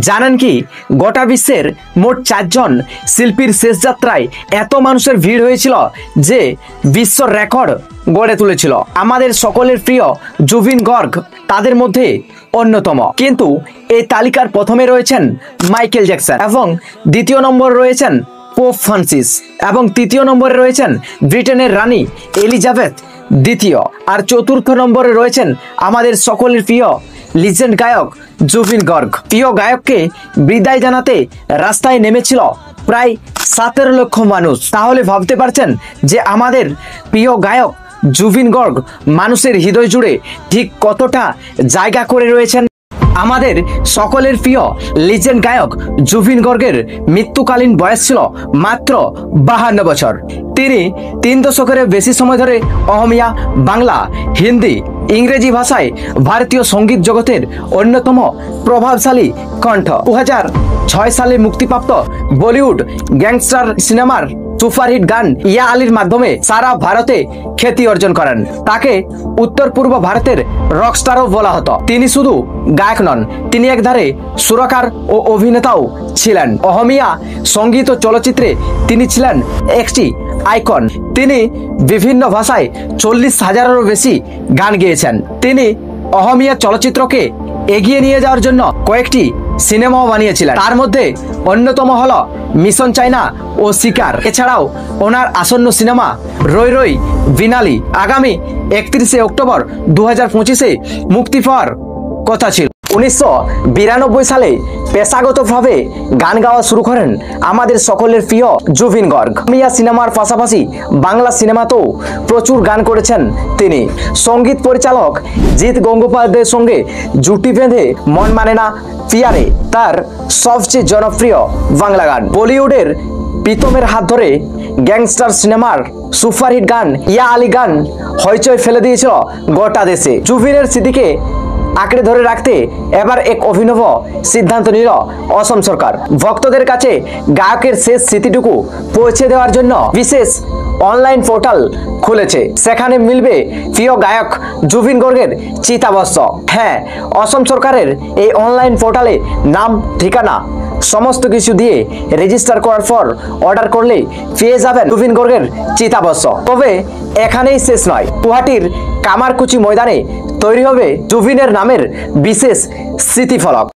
জানেন কি গোটা বিশ্বের মোট 4 জন শিল্পীর শেষ যাত্রায় এত মানুষের ভিড় হয়েছিল যে বিশ্ব রেকর্ড গড়ে তুলেছিল। আমাদের সকলের প্রিয় জুবিন গর্গ তাদের মধ্যে অন্যতম। কিন্তু এই তালিকার প্রথমে রয়েছেন মাইকেল জ্যাকসন এবং দ্বিতীয় নম্বরে রয়েছেন পোপ ফ্রান্সিস এবং তৃতীয় নম্বরে রয়েছেন ব্রিটেনের রানী এলিজাবেথ দ্বিতীয় আর চতুর্থ নম্বরে রয়েছেন আমাদের সকলের প্রিয় লিজেন্ড গায়ক জুবিন গর্গ। প্রিয় গায়ককে বিদায় জানাতে রাস্তায় নেমেছিল প্রায় 17 লক্ষ মানুষ। তাহলে ভাবতে পারছেন যে আমাদের প্রিয় গায়ক জুবিন গর্গ মানুষের হৃদয় জুড়ে ঠিক কতটা জায়গা করে রয়েছেন। আমাদের সকলের প্রিয় লিজেন্ড গায়ক জুবিন গর্গের মৃত্যুকালীন বয়স ছিল মাত্র 52 বছর। তিনি 3 দশকের বেশি সময় ধরে অহমিয়া, বাংলা, হিন্দি, ইংরেজি ভাষায় ভারতীয় সঙ্গীত জগতের অন্যতম প্রভাবশালী কণ্ঠ। 2006 সালে মুক্তিপ্রাপ্ত বলিউড গ্যাংস্টার সিনেমার সুপারহিট গান ইয়া আলীর মাধ্যমে সারা ভারতে খ্যাতি অর্জন করেন। তাকে উত্তর পূর্ব ভারতের রকস্টারও বলা হতো। তিনি শুধু গায়ক নন, তিনি একধারে সুরকার ও অভিনেতাও ছিলেন। অহমিয়া সঙ্গীত ও চলচ্চিত্রে তিনি ছিলেন একটি আইকন। তিনি বিভিন্ন ভাষায় 40,000-এরও বেশি গান গেয়েছেন। তিনি অহমিয়া চলচ্চিত্রকে এগিয়ে নিয়ে যাওয়ার জন্য কয়েকটি সিনেমাও বানিয়েছিলেন। তার মধ্যে অন্যতম হলো মিশন চায়না ও শিকার। এছাড়াও ওনার আসন্ন সিনেমা রই রই বিনালি আগামী 31শে অক্টোবর 2025-এ মুক্তি পাওয়ার কথা ছিল। 1992 সালে পেশাগতভাবে গান গাওয়া শুরু করেন আমাদের সকলের প্রিয় জুবিন গর্গ। অহমিয়া সিনেমার পাশাপাশি বাংলা সিনেমাতেও প্রচুর গান করেছেন তিনি। সঙ্গীত পরিচালক জিৎ গঙ্গোপাধ্যায়ের সঙ্গে জুটি বেঁধে মন মানে না পিয়ারে তার সবচেয়ে জনপ্রিয় বাংলা গান। বলিউডের প্রীতমের হাত ধরে গ্যাংস্টার সিনেমার সুপারহিট গান ইয়া আলী গান হইচই ফেলে দিয়েছিল গোটা দেশে। জুবিনের স্মৃতিকে আঁকড়ে ধরে রাখতে এবার এক অভিনব সিদ্ধান্ত নিল অসম সরকার। ভক্তদের কাছে গায়কের শেষ স্মৃতিটুকু পৌঁছে দেওয়ার জন্য বিশেষ অনলাইন পোর্টাল খুলেছে। সেখানে মিলবে প্রিয় গায়ক জুবিন গর্গের চিতাভস্ম। হ্যাঁ, অসম সরকারের এই অনলাইন পোর্টালে নাম, ঠিকানা সমস্ত কিছু দিয়ে রেজিস্টার করার পর অর্ডার করলে পেয়ে যাবেন জুবিন গর্গের চিতাভস্ম। তবে এখানেই শেষ নয়, গুয়াহাটির কামারকুচি ময়দানে তৈরি হবে জুবিনের নামের বিশেষ স্মৃতিফলক।